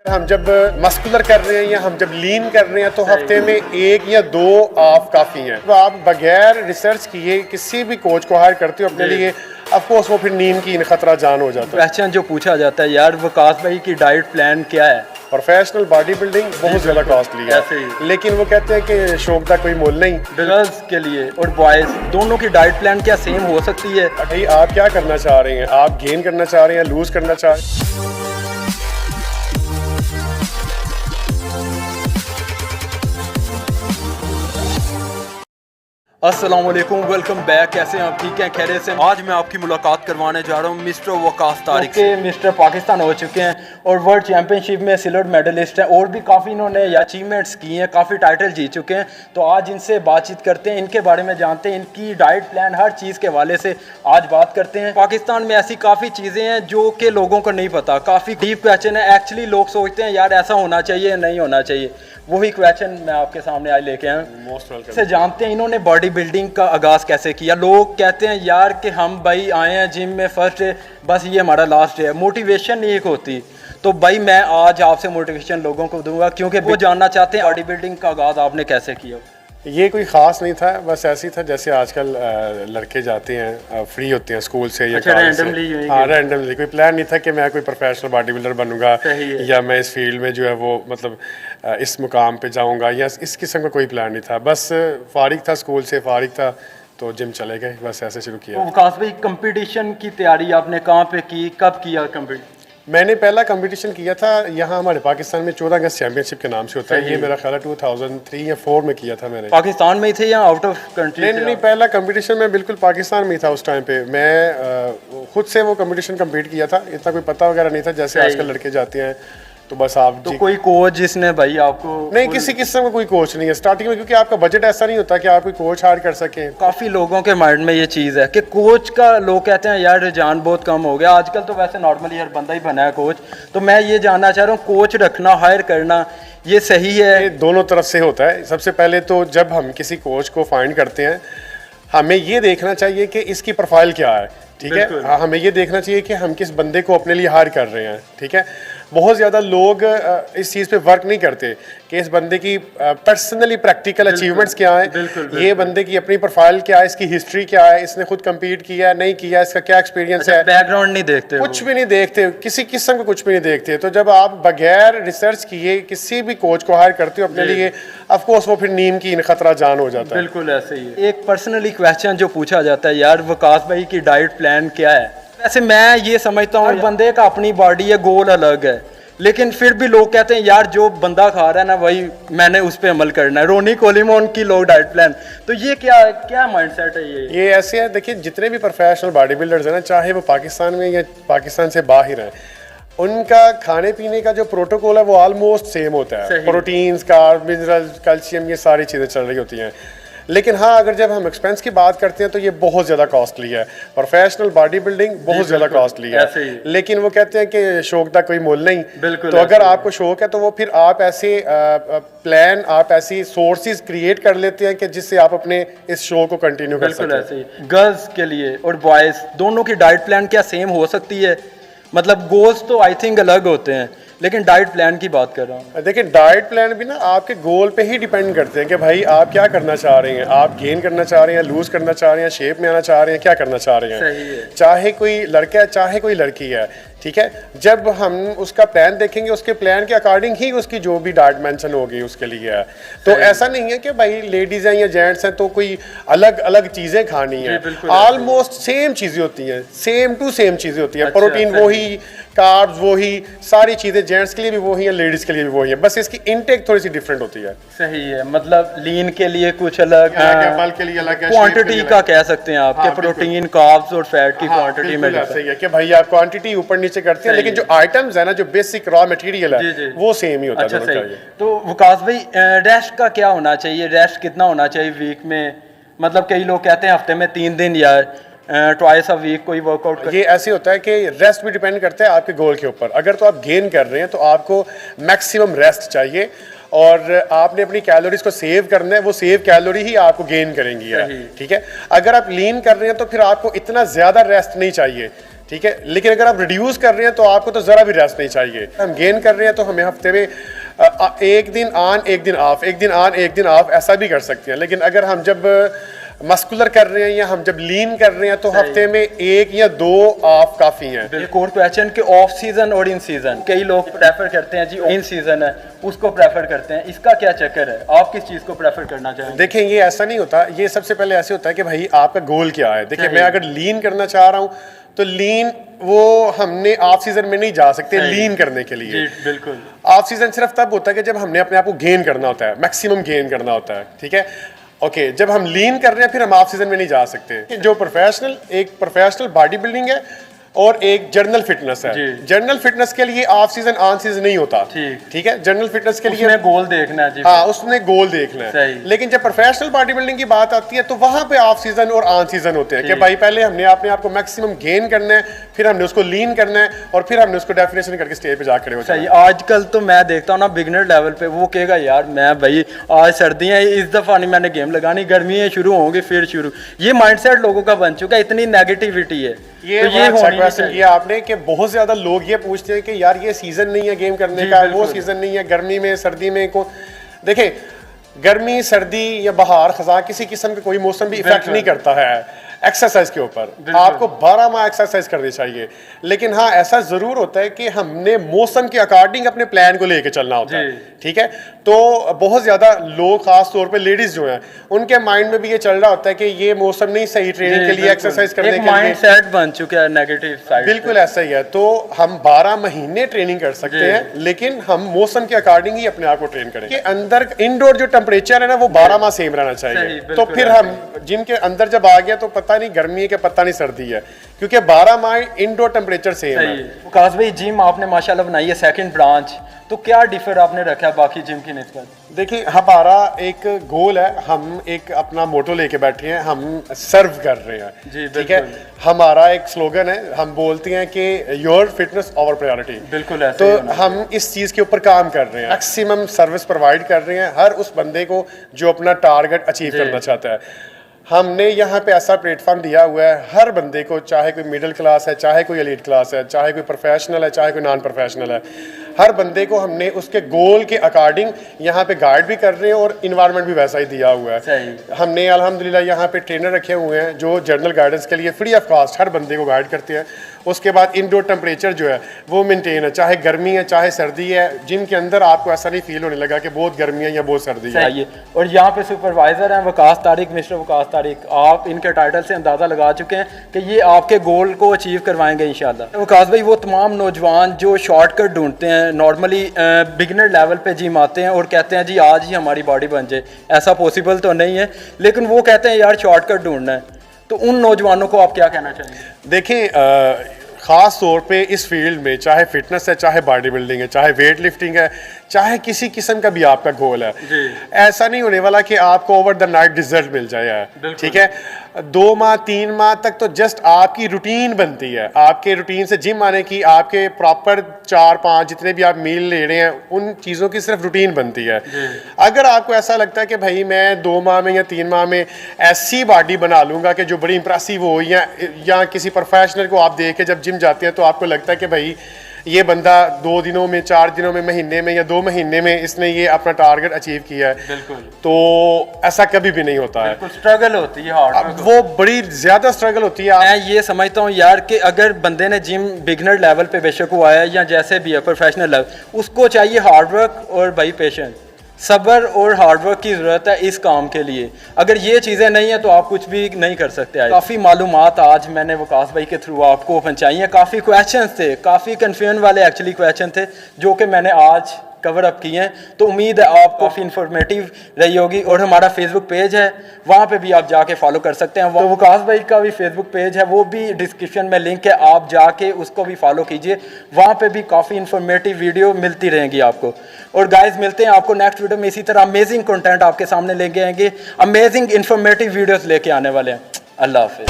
हम जब मस्कुलर कर रहे हैं या हम जब लीन कर रहे हैं तो हफ्ते में 1 या 2 ऑफ काफ़ी हैं। तो आप बगैर रिसर्च किए किसी भी कोच को हायर करते हो अपने लिए, ऑफकोर्स वो फिर नींद की खतरा जान हो जाता है। क्वेश्चन जो पूछा जाता है यार वकास भाई की डाइट प्लान क्या है? प्रोफेशनल बॉडी बिल्डिंग बहुत ज़्यादा कॉस्टली है, लेकिन वो कहते हैं कि शौक का कोई मोल नहीं। गर्ल्स के लिए और बॉयज़ दोनों की डाइट प्लान क्या सेम हो सकती है? भाई आप क्या करना चाह रहे हैं? आप गेन करना चाह रहे हैं, लूज़ करना चाह रहे हैं? अस्सलाम वालेकुम, वेलकम बैक। कैसे हैं आप? ठीक हैं, खैरियत से? आज मैं आपकी मुलाकात करवाने जा रहा हूं मिस्टर वकास तारिक से। मिस्टर पाकिस्तान हो चुके हैं और वर्ल्ड चैम्पियनशिप में सिल्वर मेडलिस्ट हैं और भी काफ़ी इन्होंने अचीवमेंट्स की हैं, काफ़ी टाइटल जीत चुके हैं। तो आज इनसे बातचीत करते हैं, इनके बारे में जानते हैं, इनकी डाइट प्लान हर चीज़ के हवाले से आज बात करते हैं। पाकिस्तान में ऐसी काफ़ी चीज़ें हैं जो कि लोगों को नहीं पता, काफ़ी डीप क्वेश्चन है। एक्चुअली लोग सोचते हैं यार ऐसा होना चाहिए, नहीं होना चाहिए। वही क्वेश्चन मैं आपके सामने आज लेके आया हूँ। से जानते हैं इन्होंने बॉडी बिल्डिंग का आगाज़ कैसे किया। लोग कहते हैं यार कि हम भाई आए हैं जिम में फर्स्ट डे, बस ये हमारा लास्ट डे है। मोटिवेशन नहीं एक होती। तो भाई मैं आज आपसे मोटिवेशन लोगों को दूंगा क्योंकि वो जानना चाहते हैं बॉडी बिल्डिंग का आगाज़ आपने कैसे किया। ये कोई ख़ास नहीं था, बस ऐसे ही था जैसे आजकल लड़के जाते हैं, फ्री होते हैं स्कूल से या कॉलेज से। हाँ, रैंडमली, कोई प्लान नहीं था कि मैं कोई प्रोफेशनल बॉडी बिल्डर बनूंगा या मैं इस फील्ड में जो है वो मतलब इस मुकाम पे जाऊंगा, या इस किस्म का कोई प्लान नहीं था। बस फारिग था, स्कूल से फारिग था तो जिम चले गए, बस ऐसे शुरू किया। वकास भाई कंपटीशन की तैयारी आपने कहाँ पे की, कब किया कंपटीशन? मैंने पहला कंपटीशन किया था यहाँ हमारे पाकिस्तान में 14 अगस्त चैंपियनशिप के नाम से होता है। ये मेरा ख्याल है 2003 या 4 में किया था मैंने। पाकिस्तान में ही थे या आउट ऑफ कंट्री? नहीं, पहला कंपटीशन मैं बिल्कुल पाकिस्तान में ही था उस टाइम पे। मैं खुद से वो कंपटीशन कंपीट किया था, इतना कोई पता वगैरह नहीं था जैसे आजकल लड़के जाते हैं। तो बस आप तो कोई कोच जिसने भाई आपको? नहीं, किसी किस्म का कोई कोच नहीं है स्टार्टिंग में, क्योंकि आपका बजट ऐसा नहीं होता कि आप कोई कोच हायर कर सकें। काफ़ी लोगों के माइंड में ये चीज़ है कि कोच का, लोग कहते हैं यार रुझान बहुत कम हो गया आजकल। तो वैसे नॉर्मली हर बंदा ही बना है कोच। तो मैं ये जानना चाह रहा हूँ कोच रखना, हायर करना, ये सही है? ये दोनों तरफ से होता है। सबसे पहले तो जब हम किसी कोच को फाइंड करते हैं, हमें ये देखना चाहिए कि इसकी प्रोफाइल क्या है। ठीक है, हमें ये देखना चाहिए कि हम किस बंदे को अपने लिए हायर कर रहे हैं। ठीक है, बहुत ज़्यादा लोग इस चीज़ पे वर्क नहीं करते कि इस बंदे की पर्सनली प्रैक्टिकल अचीवमेंट्स क्या हैं, ये बंदे की अपनी प्रोफाइल क्या है, इसकी हिस्ट्री क्या है, इसने खुद कंपीट किया है नहीं किया, इसका क्या एक्सपीरियंस है। बैकग्राउंड नहीं देखते, कुछ भी नहीं देखते, किसी किस्म का कुछ भी नहीं देखते। तो जब आप बगैर रिसर्च किए किसी भी कोच को हायर करते हो अपने लिए, ऑफकोर्स वो फिर नींद की खतरा जान हो जाता है। बिल्कुल ऐसे ही है। एक पर्सनली क्वेश्चन जो पूछा जाता है यार वकास भाई की डाइट प्लान क्या है? वैसे मैं ये समझता हूँ बंदे का अपनी बॉडी है, गोल अलग है, लेकिन फिर भी लोग कहते हैं यार जो बंदा खा रहा है ना वही मैंने उस पर अमल करना है। रोनी कोलिमोन की लोग डाइट प्लान, तो ये क्या माइंडसेट है? ये ऐसे है, देखिए जितने भी प्रोफेशनल बॉडी बिल्डर्स हैं ना, चाहे वो पाकिस्तान में या पाकिस्तान से बाहर हैं, उनका खाने पीने का जो प्रोटोकॉल है वो ऑलमोस्ट सेम होता है। प्रोटीन्स, कार्ब, मिनरल्स, कैल्शियम, ये सारी चीज़ें चल रही होती हैं। लेकिन हाँ, अगर जब हम एक्सपेंस की बात करते हैं तो ये बहुत ज़्यादा कॉस्टली है। प्रोफेशनल बॉडी बिल्डिंग बहुत ज़्यादा कॉस्टली है, लेकिन वो कहते हैं कि शौक का कोई मोल नहीं। तो अगर आपको शौक है तो वो फिर आप ऐसे प्लान, आप ऐसी सोर्सेज क्रिएट कर लेते हैं कि जिससे आप अपने इस शो को कंटिन्यू कर सकें। गर्ल्स के लिए और बॉयज़ दोनों की डाइट प्लान क्या सेम हो सकती है? मतलब गोल्स तो आई थिंक अलग होते हैं, लेकिन डाइट प्लान की बात कर रहा हूँ। देखिए डाइट प्लान भी ना आपके गोल पे ही डिपेंड करते हैं कि भाई आप क्या करना चाह रहे हैं। आप गेन करना चाह रहे हैं, लूज करना चाह रहे हैं, शेप में आना चाह रहे हैं, क्या करना चाह रहे हैं। सही है। चाहे कोई लड़का है चाहे कोई लड़की है, ठीक है, जब हम उसका प्लान देखेंगे उसके प्लान के अकॉर्डिंग ही उसकी जो भी डाइट मेंशन होगी उसके लिए है। तो ऐसा नहीं है कि भाई लेडीज हैं या जेंट्स हैं तो कोई अलग अलग चीज़ें खानी है। ऑलमोस्ट सेम चीज़ें होती हैं, सेम टू सेम चीज़ें होती हैं। प्रोटीन वही, कार्ब्स वही, सारी चीज़ें जेंट्स के लिए भी वही है, लेडीज़ के लिए भी वही है, बस इसकी इनटेक थोड़ी सी डिफरेंट होती है। सही है, मतलब लीन के लिए कुछ अलग है, बल के लिए अलग है, क्वांटिटी का कह सकते हैं आप, प्रोटीन, कार्ब्स और फैट की क्वांटिटी में सही है कि भाई आप क्वांटिटी ऊपर नीचे करते हैं, लेकिन जो आइटम्स है ना, जो बेसिक रॉ मटेरियल है वो सेम ही होता है। अच्छा, तो वकास भाई रेस्ट का क्या होना चाहिए? रेस्ट कितना होना चाहिए वीक में? मतलब कई लोग कहते हैं हफ्ते में 3 दिन या ट्वाइस अ वीक कोई वर्कआउट। ये ऐसे होता है कि रेस्ट भी डिपेंड करता है आपके गोल के ऊपर। अगर तो आप गेन कर रहे हैं तो आपको मैक्सिमम रेस्ट चाहिए, और आपने अपनी कैलोरीज को सेव करना है, वो सेव कैलोरी ही आपको गेन करेंगी। ठीक है, अगर आप लीन कर रहे हैं तो फिर आपको इतना ज़्यादा रेस्ट नहीं चाहिए। ठीक है। लेकिन अगर आप रिड्यूस कर रहे हैं तो आपको तो ज़रा भी रेस्ट नहीं चाहिए। हम गेन कर रहे हैं तो हमें हफ्ते में एक दिन ऑन एक दिन ऑफ, एक दिन ऑन एक दिन ऑफ, ऐसा भी कर सकते हैं। लेकिन अगर हम जब मस्कुलर कर रहे हैं या हम जब लीन कर रहे हैं तो हफ्ते में एक या दो ऑफ काफ़ी हैं। एक और क्वेश्चन कि ऑफ सीजन और इन सीजन, कई लोग प्रेफर करते हैं जी इन सीजन है उसको प्रेफर करते हैं, इसका क्या चक्कर है? आप किस चीज़ को प्रेफर करना चाहेंगे? देखिए ये ऐसा नहीं होता। ये सबसे पहले ऐसे होता है कि भाई आपका गोल क्या है। देखिए मैं अगर लीन करना चाह रहा हूँ तो लीन वो हमने ऑफ सीजन में नहीं जा सकते लीन करने के लिए। बिल्कुल। ऑफ सीजन सिर्फ तब होता है कि जब हमने अपने आप को गेन करना होता है, मैक्सिमम गेन करना होता है, ठीक है। ओके जब हम लीन कर रहे हैं फिर हम ऑफ सीजन में नहीं जा सकते। जो एक प्रोफेशनल बॉडी बिल्डिंग है और एक जर्नल फिटनेस है। जर्नल फिटनेस के लिए ऑफ सीजन ऑन सीजन नहीं होता, ठीक है। जर्नल फिटनेस के लिए गोल देखना है जी। हाँ उसने गोल देखना है। लेकिन जब प्रोफेशनल बॉडी बिल्डिंग की बात आती है तो वहां पे ऑफ सीजन और ऑन सीजन होते हैं कि भाई पहले हमने अपने आप को मैक्सिमम गेन करना है, फिर हमने उसको लीन करना है और फिर हमने उसको डेफिनेशन करके स्टेज पे जाकर हो जाए। आजकल तो मैं देखता हूँ ना बिगिनर लेवल पे वो कहेगा यार मैं भाई आज सर्दियाँ इस दफा नहीं मैंने गेम लगानी, गर्मियाँ शुरू होंगी फिर शुरू। ये माइंडसेट लोगों का बन चुका है, इतनी नेगेटिविटी है। ये अच्छा क्वेश्चन किया आपने कि बहुत ज्यादा लोग ये पूछते हैं कि यार ये सीजन नहीं है गेम करने का, वो सीजन नहीं है, गर्मी में सर्दी में को देखें गर्मी सर्दी या बहार खज़ां किसी किस्म का कोई मौसम भी इफेक्ट नहीं करता है एक्सरसाइज के ऊपर। आपको 12 माह एक्सरसाइज करनी चाहिए। लेकिन हाँ ऐसा जरूर होता है कि हमने मौसम के अकॉर्डिंग अपने प्लान को लेके चलना होता है, ठीक है। तो बहुत ज्यादा लोग खास तौर पे लेडीज जो हैं उनके माइंड में भी ये चल रहा होता है कि ये मौसम नहीं सही ट्रेनिंग के लिए, एक्सरसाइज करने के लिए। माइंडसेट बन चुका है नेगेटिव साइड। बिल्कुल ऐसा ही है। तो हम 12 महीने ट्रेनिंग कर सकते हैं लेकिन हम मौसम के अकॉर्डिंग ही अपने आप को ट्रेन करें। अंदर इंडोर जो टेम्परेचर है ना वो 12 माह सेम रहना चाहिए। तो फिर हम जिम के अंदर जब आ गया तो पता नहीं गर्मी है कि पता नहीं सर्दी है, क्योंकि 12 माह इंडोर टेम्परेचर सेम है। वकास भाई जिम आपने माशाल्लाह बनाई है सेकंड ब्रांच, तो क्या डिफर आपने रखा है बाकी जिम की निस्बत? देखिए हमारा एक गोल है, हम एक अपना मोटो लेके बैठे हैं, हम सर्व कर रहे हैं, ठीक है। हमारा एक स्लोगन है, हम बोलते हैं कि योर फिटनेस ओवर प्रायोरिटी। बिल्कुल ऐसे तो हम इस चीज़ के ऊपर काम कर रहे हैं, मैक्सिमम सर्विस प्रोवाइड कर रहे हैं हर उस बंदे को जो अपना टारगेट अचीव करना चाहता है। हमने यहाँ पे ऐसा प्लेटफॉर्म दिया हुआ है हर बंदे को, चाहे कोई मिडिल क्लास है, चाहे कोई एलीट क्लास है, चाहे कोई प्रोफेशनल है, चाहे कोई नॉन प्रोफेशनल है, हर बंदे को हमने उसके गोल के अकॉर्डिंग यहाँ पे गाइड भी कर रहे हैं और इन्वायरमेंट भी वैसा ही दिया हुआ है। हमने अल्हम्दुलिल्लाह यहाँ पे ट्रेनर रखे हुए हैं जो जनरल गाइडेंस के लिए फ्री ऑफ कॉस्ट हर बंदे को गाइड करते हैं। उसके बाद इंडोर टेम्परेचर जो है वो मेंटेन है, चाहे गर्मी है चाहे सर्दी है। जिम के अंदर आपको ऐसा नहीं फील होने लगा कि बहुत गर्मी है या बहुत सर्दी है। और यहाँ पे सुपरवाइजर हैं वकास तारिक, मिस्टर वकास तारिक। आप इनके टाइटल से अंदाजा लगा चुके हैं कि ये आपके गोल को अचीव करवाएंगे इंशाल्लाह। वकास भाई वो तमाम नौजवान जो शॉर्टकट ढूंढते हैं, नॉर्मली बिगिनर लेवल पे जिम आते हैं और कहते हैं जी आज ही हमारी बॉडी बन जाए, ऐसा पॉसिबल तो नहीं है, लेकिन वो कहते हैं यार शॉर्टकट ढूंढना है, तो उन नौजवानों को आप क्या कहना चाहेंगे? देखिए ख़ास तौर पे इस फील्ड में चाहे फिटनेस है, चाहे बॉडी बिल्डिंग है, चाहे वेट लिफ्टिंग है, चाहे किसी किस्म का भी आपका गोल है, ऐसा नहीं होने वाला कि आपको ओवर द नाइट रिजल्ट मिल जाए, ठीक है। 2 माह 3 माह तक तो जस्ट आपकी रूटीन बनती है, आपके रूटीन से जिम आने की, आपके प्रॉपर 4-5 जितने भी आप मील ले रहे हैं उन चीज़ों की सिर्फ रूटीन बनती है। अगर आपको ऐसा लगता है कि भाई मैं 2 माह में या 3 माह में ऐसी बॉडी बना लूँगा कि जो बड़ी इंप्रेसिव हो, या किसी प्रोफेशनल को आप देख के जब जिम जाते हैं तो आपको लगता है कि भाई ये बंदा 2 दिनों में, 4 दिनों में, महीने में या 2 महीने में इसने ये अपना टारगेट अचीव किया है, बिल्कुल, तो ऐसा कभी भी नहीं होता है। स्ट्रगल होती है, हार्ड वो बड़ी ज्यादा स्ट्रगल होती है। मैं ये समझता हूँ यार कि अगर बंदे ने जिम बिगनर लेवल पे बेशक हुआ है या जैसे भी है प्रोफेशनल लेवल, उसको चाहिए हार्डवर्क और भाई पेशेंस, सब्र और हार्डवर्क की ज़रूरत है इस काम के लिए। अगर ये चीज़ें नहीं हैं तो आप कुछ भी नहीं कर सकते। काफ़ी मालूमात आज मैंने वकास भाई के थ्रू आपको पहुँचाई हैं। काफ़ी क्वेश्चंस थे, काफ़ी कन्फ्यूजन वाले एक्चुअली क्वेश्चन थे जो कि मैंने आज कवर अप किए हैं, तो उम्मीद है आपको काफ़ी इन्फॉर्मेटिव रही होगी। और हमारा फेसबुक पेज है, वहाँ पे भी आप जाके फॉलो कर सकते हैं। वकास भाई का भी फेसबुक पेज है, वो भी डिस्क्रिप्शन में लिंक है, आप जाके उसको भी फॉलो कीजिए। वहाँ पे भी काफ़ी इन्फॉर्मेटिव वीडियो मिलती रहेंगी आपको। और गाइस मिलते हैं आपको नेक्स्ट वीडियो में, इसी तरह अमेजिंग कंटेंट आपके सामने लेके आएंगे, अमेजिंग इन्फॉर्मेटिव वीडियोज़ लेके आने वाले हैं। अल्लाह हाफिज़।